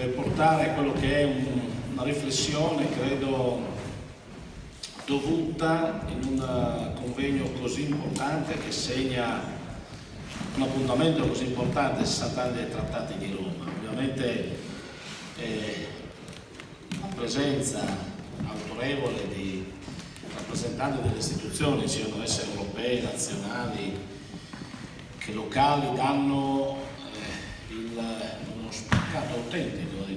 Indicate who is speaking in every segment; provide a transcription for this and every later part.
Speaker 1: per portare quello che è una riflessione, credo, dovuta in un convegno così importante che segna un appuntamento così importante, 60 anni dei Trattati di Roma. Ovviamente la presenza autorevole di rappresentanti delle istituzioni, siano esse europee, nazionali che locali, danno uno spaccato autentico di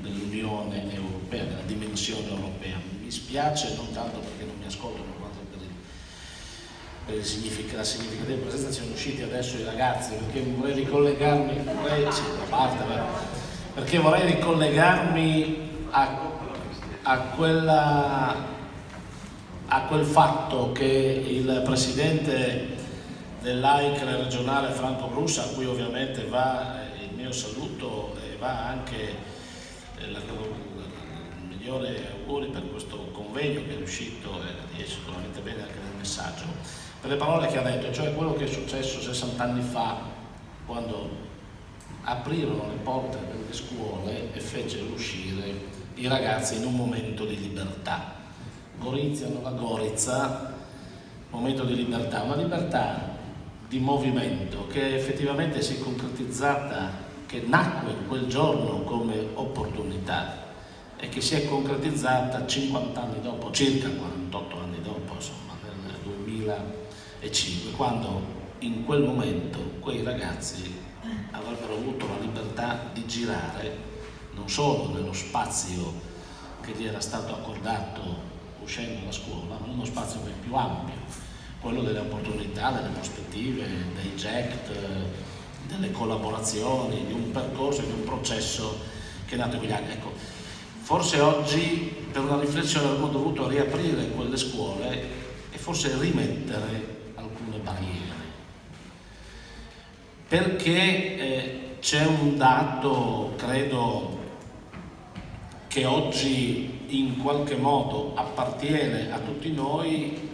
Speaker 1: dell'Unione Europea, della dimensione europea. Mi spiace non tanto perché non mi ascoltano, quanto per la significativa presenza. Siamo usciti adesso i ragazzi, perché vorrei ricollegarmi, perché vorrei ricollegarmi a quel fatto che il presidente dell'AICR regionale Franco Brussa, a cui ovviamente va il mio saluto e va anche il migliore auguri per questo convegno che è riuscito e riesce sicuramente bene anche nel messaggio, per le parole che ha detto, cioè quello che è successo 60 anni fa, quando aprirono le porte delle scuole e fecero uscire i ragazzi in un momento di libertà. Gorizia, Nova Gorica, momento di libertà, una libertà di movimento che effettivamente si è concretizzata, che nacque in quel giorno come opportunità e che si è concretizzata 50 anni dopo, circa 48 anni dopo, insomma, nel 2005, quando in quel momento quei ragazzi avrebbero avuto la libertà di girare non solo nello spazio che gli era stato accordato uscendo dalla scuola, ma in uno spazio ben più ampio, quello delle opportunità, delle prospettive, dei GECT, delle collaborazioni, di un percorso, di un processo che è nato in quegli anni. Ecco, forse oggi per una riflessione avremmo dovuto riaprire quelle scuole e forse rimettere alcune barriere, perché c'è un dato, credo, che oggi in qualche modo appartiene a tutti noi,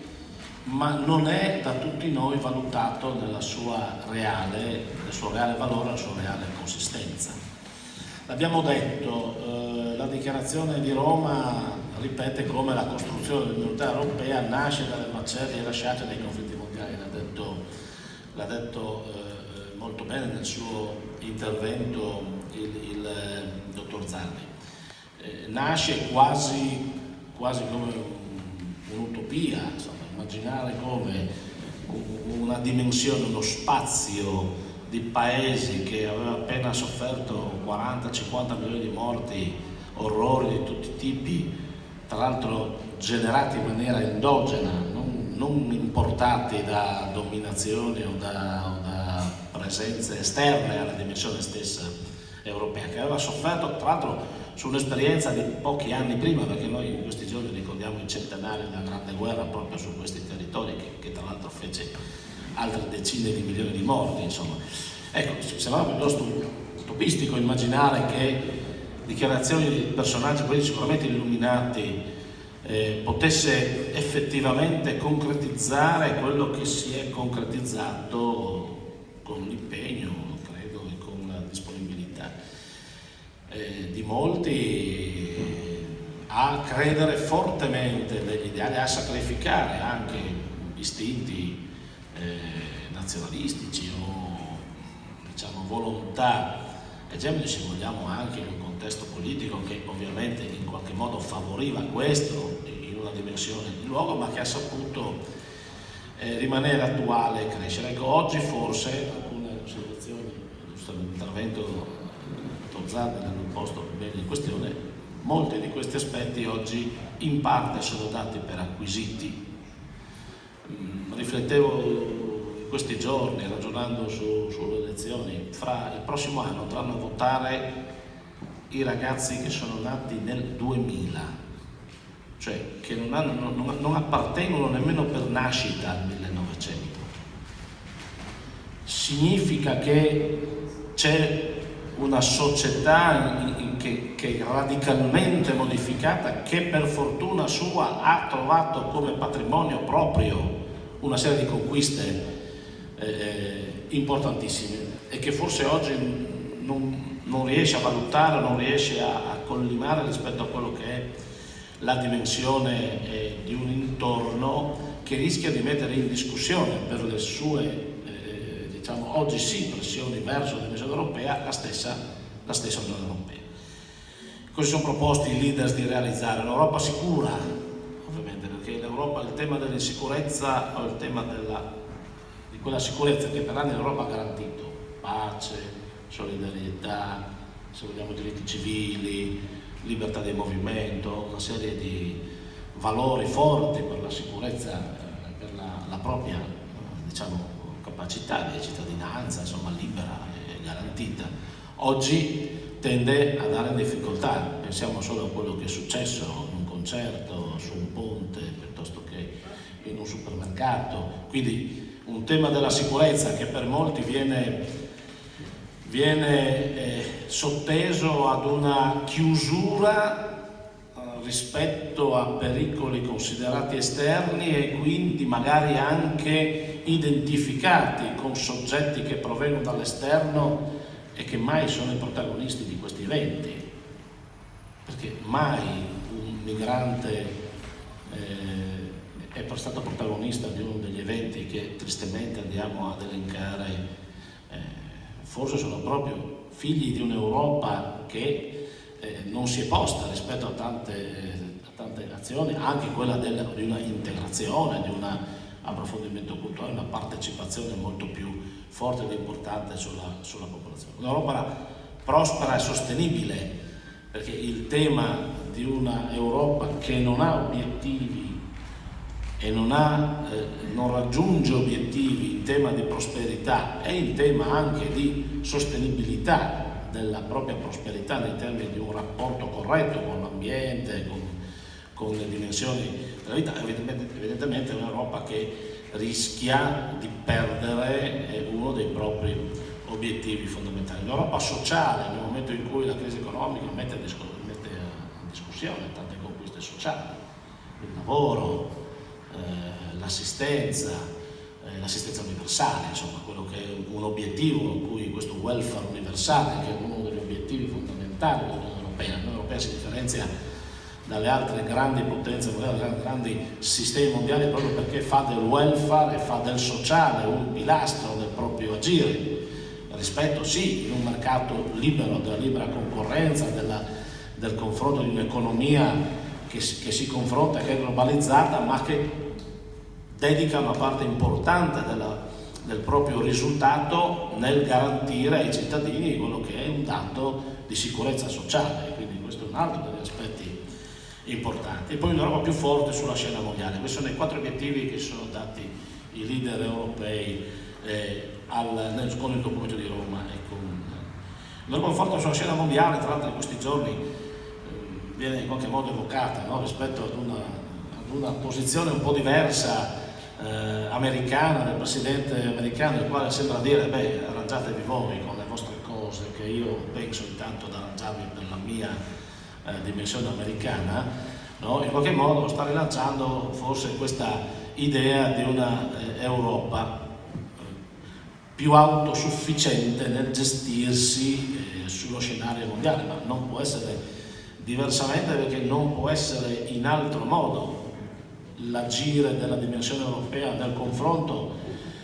Speaker 1: ma non è da tutti noi valutato nel suo reale valore, nella sua reale consistenza. L'abbiamo detto, la dichiarazione di Roma ripete come la costruzione dell'unità europea nasce dalle macerie lasciate nei conflitti mondiali, l'ha detto molto bene nel suo intervento il dottor Zalli. Nasce quasi come un'utopia, insomma, immaginare come una dimensione, uno spazio di paesi che aveva appena sofferto 40-50 milioni di morti, orrori di tutti i tipi, tra l'altro generati in maniera endogena, non importati da dominazioni o da presenze esterne alla dimensione stessa europea, che aveva sofferto tra l'altro su un'esperienza di pochi anni prima, perché noi in questi giorni ricordiamo il centenario della Grande Guerra proprio su questi territori, che tra l'altro fece altre decine di milioni di morti, insomma. Ecco, sembrava piuttosto utopistico immaginare che dichiarazioni di personaggi politici sicuramente illuminati potesse effettivamente concretizzare quello che si è concretizzato con l'impegno, credo, e con la disponibilità di molti a credere fortemente negli ideali, a sacrificare anche istinti nazionalistici o diciamo volontà egemoni, se vogliamo, anche in un contesto politico che ovviamente in qualche modo favoriva questo in una dimensione di luogo, ma che ha saputo rimanere attuale e crescere. Ecco, oggi forse alcune osservazioni, l'intervento Zalli hanno posto bene in questione, molti di questi aspetti oggi in parte sono dati per acquisiti. Riflettevo in questi giorni, ragionando sulle elezioni, fra il prossimo anno andranno a votare i ragazzi che sono nati nel 2000, cioè che non appartengono nemmeno per nascita al 1900. Significa che c'è una società che è radicalmente modificata, che per fortuna sua ha trovato come patrimonio proprio una serie di conquiste importantissime e che forse oggi non non riesce a valutare, non riesce a collimare rispetto a quello che è la dimensione di un intorno che rischia di mettere in discussione per le sue, diciamo oggi sì, pressioni verso la dimensione europea, la stessa Unione Europea. Così sono proposti i leaders di realizzare un'Europa sicura, ovviamente, perché l'Europa, il tema dell'insicurezza o il tema di quella sicurezza che per anni l'Europa ha garantito, pace, solidarietà, se vogliamo diritti civili, libertà di movimento, una serie di valori forti per la sicurezza, per la propria diciamo, capacità di cittadinanza, insomma libera e garantita. Oggi tende ad andare in difficoltà, pensiamo solo a quello che è successo in un concerto, su un ponte, piuttosto che in un supermercato. Quindi un tema della sicurezza che per molti viene sotteso ad una chiusura rispetto a pericoli considerati esterni e quindi magari anche identificati con soggetti che provengono dall'esterno e che mai sono i protagonisti di questi eventi, perché mai un migrante è stato protagonista di uno degli eventi che tristemente andiamo ad elencare. Forse sono proprio figli di un'Europa che non si è posta rispetto a tante azioni, anche quella di una integrazione, di un approfondimento culturale, una partecipazione molto più forte ed importante sulla popolazione. Un'Europa prospera e sostenibile, perché il tema di una Europa che non ha obiettivi e non raggiunge obiettivi in tema di prosperità e in tema anche di sostenibilità della propria prosperità nei termini di un rapporto corretto con l'ambiente, con le dimensioni della vita, evidentemente è un'Europa che rischia di perdere uno dei propri obiettivi fondamentali. L'Europa sociale, nel momento in cui la crisi economica mette in discussione tante conquiste sociali, il lavoro, l'assistenza universale, insomma quello che è un obiettivo in cui questo welfare universale, che è uno degli obiettivi fondamentali dell'Unione Europea. L'Unione Europea si differenzia dalle altre grandi potenze mondiali, dai grandi sistemi mondiali, proprio perché fa del welfare e fa del sociale un pilastro del proprio agire, rispetto sì in un mercato libero, della libera concorrenza, del confronto di un'economia che si confronta, che è globalizzata, ma che dedica una parte importante del proprio risultato nel garantire ai cittadini quello che è un dato di sicurezza sociale. Quindi questo è un altro degli aspetti importanti. E poi un'Europa più forte sulla scena mondiale. Questi sono i 4 obiettivi che sono dati i leader europei con il documento di Roma. L'Europa forte sulla scena mondiale, tra l'altro in questi giorni viene in qualche modo evocata, no? Rispetto ad una posizione un po' diversa americana, del presidente americano, il quale sembra dire arrangiatevi voi con le vostre cose, che io penso intanto ad arrangiarmi per la mia dimensione americana, no? In qualche modo sta rilanciando forse questa idea di una Europa più autosufficiente nel gestirsi sullo scenario mondiale, ma non può essere diversamente, perché non può essere in altro modo l'agire della dimensione europea nel confronto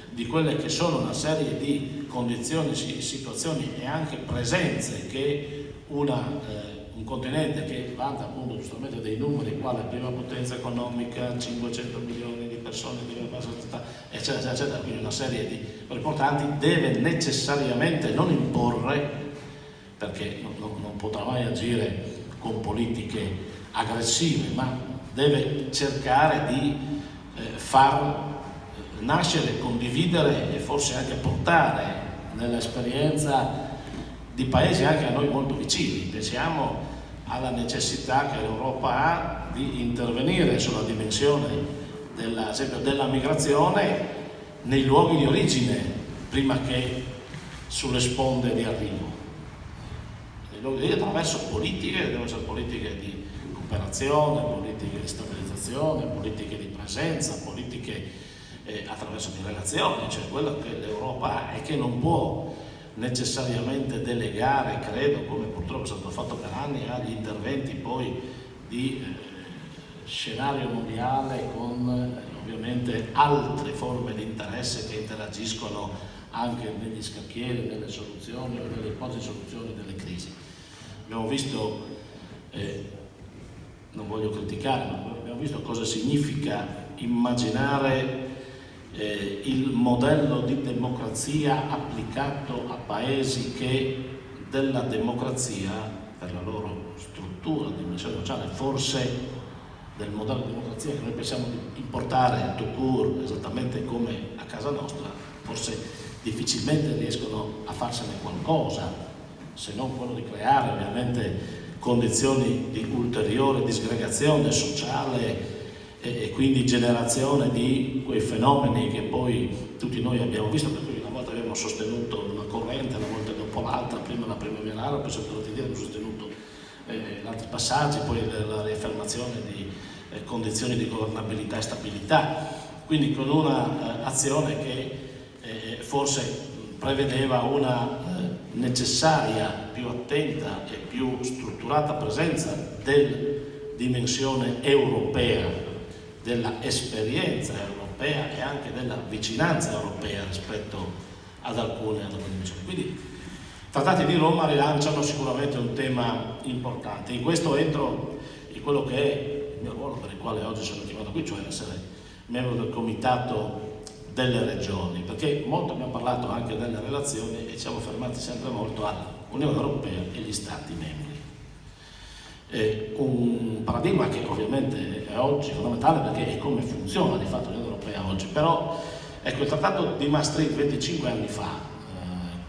Speaker 1: di quelle che sono una serie di condizioni, situazioni e anche presenze che un continente che vanta appunto giustamente dei numeri, quale prima potenza economica, 500 milioni di persone, eccetera, eccetera, quindi una serie di importanti, deve necessariamente non imporre, perché non potrà mai agire con politiche aggressive, ma deve cercare di far nascere, condividere e forse anche portare nell'esperienza di paesi anche a noi molto vicini. Pensiamo alla necessità che l'Europa ha di intervenire sulla dimensione ad esempio della migrazione nei luoghi di origine prima che sulle sponde di arrivo. Attraverso politiche, devono essere politiche di cooperazione, politiche di stabilizzazione, politiche di presenza, politiche attraverso di relazioni, cioè quello che l'Europa ha e che non può necessariamente delegare, credo, come purtroppo è stato fatto per anni, agli interventi poi di scenario mondiale con ovviamente altre forme di interesse che interagiscono anche negli scacchieri, nelle soluzioni o nelle ipotesi di soluzioni delle crisi. Abbiamo visto, non voglio criticare, ma abbiamo visto cosa significa immaginare il modello di democrazia applicato a paesi che della democrazia, per la loro struttura, dimensione sociale, forse del modello di democrazia che noi pensiamo di importare tout court, esattamente come a casa nostra, forse difficilmente riescono a farsene qualcosa, se non quello di creare ovviamente condizioni di ulteriore disgregazione sociale e quindi generazione di quei fenomeni che poi tutti noi abbiamo visto, per cui una volta abbiamo sostenuto una corrente, una volta dopo l'altra, prima la primavera araba, poi abbiamo sostenuto altri passaggi, poi la riaffermazione di condizioni di governabilità e stabilità, quindi con una azione che forse prevedeva una necessaria, più attenta e più strutturata presenza della dimensione europea, della esperienza europea e anche della vicinanza europea rispetto ad alcune dimensioni. Quindi i trattati di Roma rilanciano sicuramente un tema importante. In questo entro in quello che è il mio ruolo per il quale oggi sono chiamato qui, cioè essere membro del Comitato delle Regioni, perché molto abbiamo parlato anche delle relazioni e ci siamo fermati sempre molto all'Unione Europea e gli Stati membri. Un paradigma che ovviamente è oggi fondamentale perché è come funziona di fatto l'Unione Europea oggi, però ecco, il Trattato di Maastricht 25 anni fa,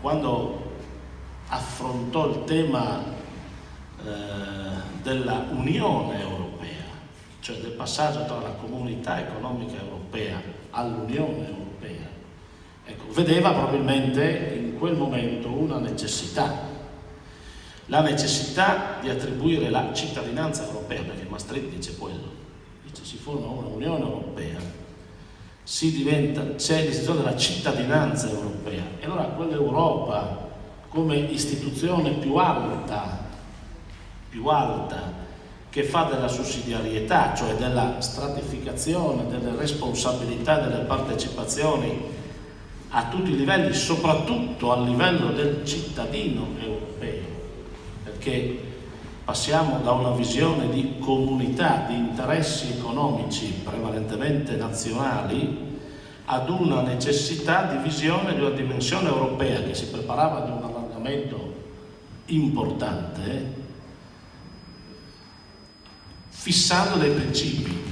Speaker 1: quando affrontò il tema della Unione Europea, cioè del passaggio tra la Comunità Economica Europea all'Unione Europea, ecco, vedeva probabilmente in quel momento una necessità, la necessità di attribuire la cittadinanza europea, perché Maastricht dice quello, dice si forma una Unione Europea, c'è l'istituzione della cittadinanza europea, e allora quell'Europa come istituzione più alta, che fa della sussidiarietà, cioè della stratificazione, delle responsabilità, delle partecipazioni a tutti i livelli, soprattutto a livello del cittadino europeo, perché passiamo da una visione di comunità, di interessi economici prevalentemente nazionali, ad una necessità di visione di una dimensione europea che si preparava di un allargamento importante, fissando dei principi: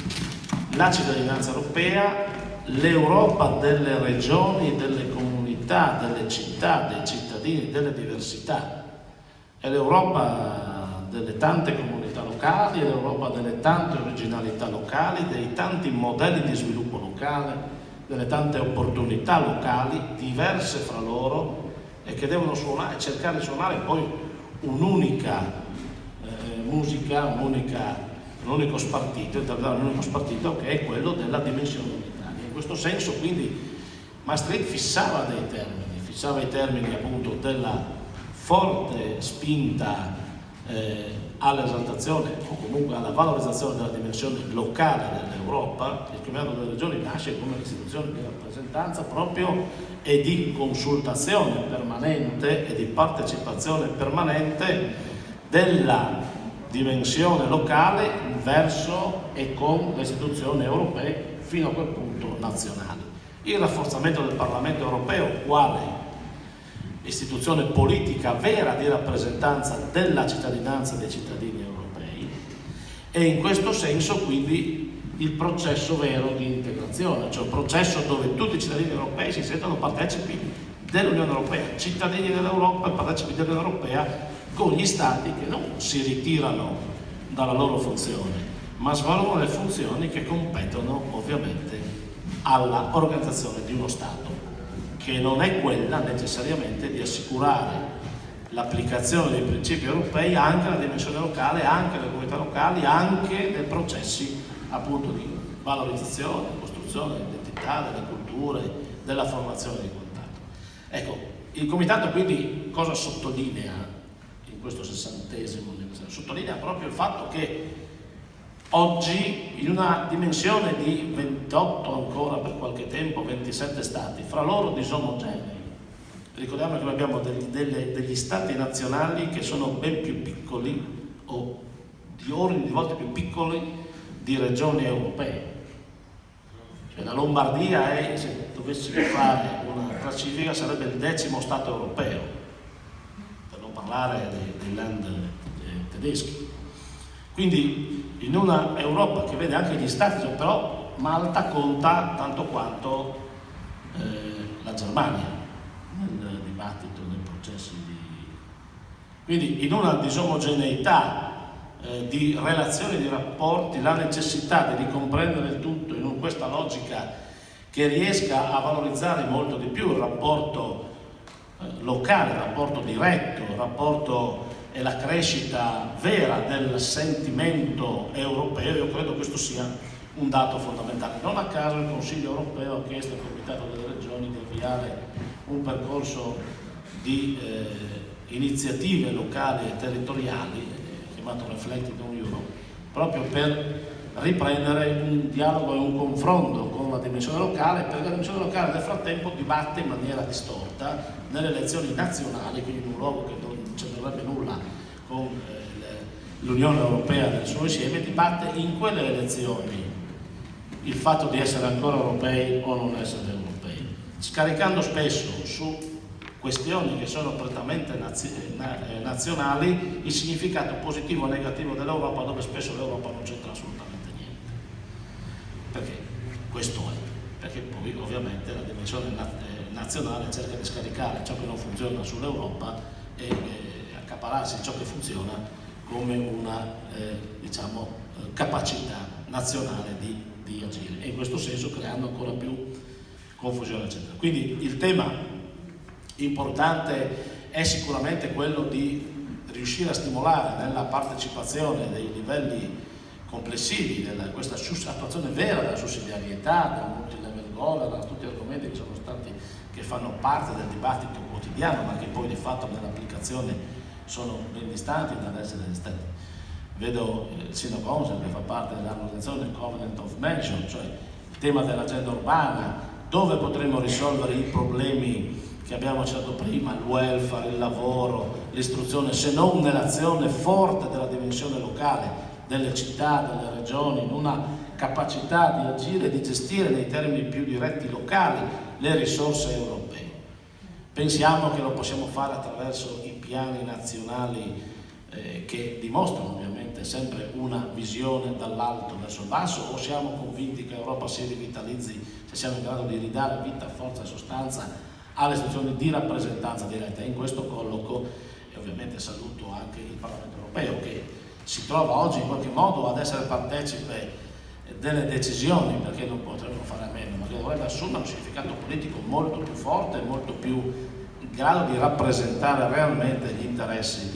Speaker 1: la cittadinanza europea, l'Europa delle regioni, delle comunità, delle città, dei cittadini, delle diversità, è l'Europa delle tante comunità locali, è l'Europa delle tante originalità locali, dei tanti modelli di sviluppo locale, delle tante opportunità locali diverse fra loro e che devono suonare, cercare di suonare poi un'unica musica, un unico spartito, interpretare un unico spartito che è quello della dimensione unitaria. In questo senso quindi Maastricht fissava i termini appunto della forte spinta all'esaltazione o comunque alla valorizzazione della dimensione locale dell'Europa. Il Comitato delle Regioni nasce come istituzione di rappresentanza proprio e di consultazione permanente e di partecipazione permanente della dimensione locale verso e con le istituzioni europee, fino a quel punto nazionali. Il rafforzamento del Parlamento europeo quale istituzione politica vera di rappresentanza della cittadinanza dei cittadini europei, e in questo senso quindi il processo vero di integrazione, cioè un processo dove tutti i cittadini europei si sentono partecipi dell'Unione Europea, cittadini dell'Europa e partecipi dell'Unione Europea, con gli Stati che non si ritirano dalla loro funzione, ma svolgono le funzioni che competono ovviamente alla organizzazione di uno Stato, che non è quella necessariamente di assicurare l'applicazione dei principi europei anche nella dimensione locale, anche nelle comunità locali, anche nei processi appunto di valorizzazione, costruzione dell'identità, delle culture, della formazione di contatto. Ecco, Il Comitato quindi cosa sottolinea in questo 60° anniversario? Sottolinea proprio il fatto che oggi, in una dimensione di 28 ancora per qualche tempo, 27 stati, fra loro disomogenei, ricordiamo che noi abbiamo degli stati nazionali che sono ben più piccoli o di ordini di volte più piccoli di regioni europee. Cioè la Lombardia se dovessimo fare una classifica, sarebbe il 10° stato europeo, per non parlare dei land tedeschi. Quindi in una Europa che vede anche gli stati, però Malta conta tanto quanto la Germania nel dibattito, nei processi Quindi in una disomogeneità di relazioni, di rapporti, la necessità di ricomprendere il tutto in questa logica che riesca a valorizzare molto di più il rapporto locale, il rapporto diretto, il rapporto e la crescita vera del sentimento europeo. Io credo questo sia un dato fondamentale. Non a caso il Consiglio europeo ha chiesto al Comitato delle Regioni di avviare un percorso di iniziative locali e territoriali chiamato Reflected on Europe, proprio per riprendere un dialogo e un confronto con la dimensione locale, perché la dimensione locale nel frattempo dibatte in maniera distorta nelle elezioni nazionali, quindi in un luogo che non c'entrerebbe nulla con l'Unione Europea nel suo insieme, dibatte in quelle elezioni il fatto di essere ancora europei o non essere europei, scaricando spesso su questioni che sono prettamente nazionali il significato positivo o negativo dell'Europa, dove spesso l'Europa non c'entra assolutamente niente. Perché questo è, perché poi ovviamente la dimensione nazionale cerca di scaricare ciò che non funziona sull'Europa e accaparrarsi ciò che funziona come una capacità nazionale di agire, e in questo senso creando ancora più confusione, eccetera. Quindi il tema importante è sicuramente quello di riuscire a stimolare nella partecipazione dei livelli complessivi questa attuazione vera della sussidiarietà, del multilevel governance, tutti argomenti che fanno parte del dibattito quotidiano, ma che poi di fatto nell'applicazione sono ben distanti dall'essere stati. Vedo il sindaco Onsen che fa parte dell'organizzazione Covenant of Mention, cioè il tema dell'agenda urbana, dove potremo risolvere i problemi che abbiamo citato prima, il welfare, il lavoro, l'istruzione, se non nell'azione forte della dimensione locale, delle città, delle regioni, in una capacità di agire, di gestire nei termini più diretti locali le risorse europee. Pensiamo che lo possiamo fare attraverso i piani nazionali che dimostrano ovviamente sempre una visione dall'alto verso il basso, o siamo convinti che l'Europa si rivitalizzi se siamo in grado di ridare vita, forza e sostanza alle istituzioni di rappresentanza diretta? In questo colloco, e ovviamente saluto anche il Parlamento europeo che si trova oggi in qualche modo ad essere partecipe delle decisioni, perché non potremmo fare a meno, ma che dovrebbe assumere un significato politico molto più forte e molto più in grado di rappresentare realmente gli interessi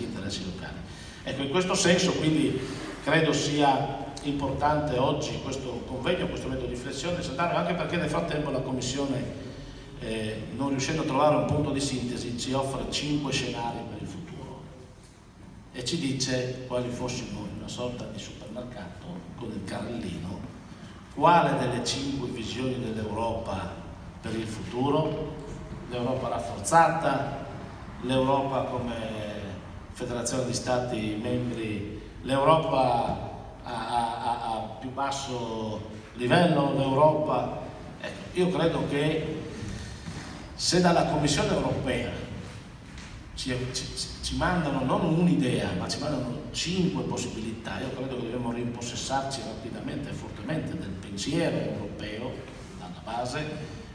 Speaker 1: locali. Ecco, in questo senso quindi credo sia importante oggi questo convegno, questo momento di riflessione, anche perché nel frattempo la Commissione, non riuscendo a trovare un punto di sintesi, ci offre 5 scenari per il futuro e ci dice quali fossimo in una sorta di supermercato con il carrellino, quale delle 5 visioni dell'Europa per il futuro: l'Europa rafforzata, l'Europa come federazione di stati membri, l'Europa a più basso livello, l'Europa. Ecco, io credo che se dalla Commissione europea ci mandano non un'idea, ma ci mandano 5 possibilità, io credo che dobbiamo rimpossessarci rapidamente e fortemente del pensiero europeo dalla base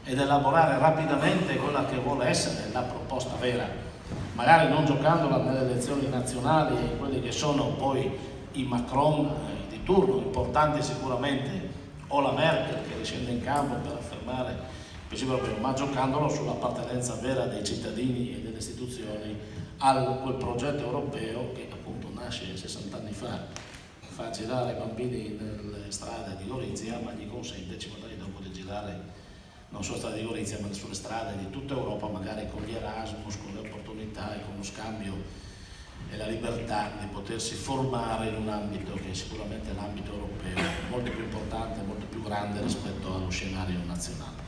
Speaker 1: ed elaborare rapidamente quella che vuole essere la proposta vera, magari non giocandola nelle elezioni nazionali e quelli che sono poi i Macron di turno, importanti sicuramente, o la Merkel che riscende in campo per affermare il principio europeo, ma giocandolo sull'appartenenza vera dei cittadini e delle istituzioni a quel progetto europeo che appunto nasce 60 anni fa girare i bambini nelle strade di Gorizia, ma gli consente 50 anni dopo di girare non solo strade di Gorizia, ma sulle strade di tutta Europa, magari con gli Erasmus, con le opportunità e con lo scambio e la libertà di potersi formare in un ambito che è sicuramente l'ambito europeo, molto più importante, molto più grande rispetto allo scenario nazionale.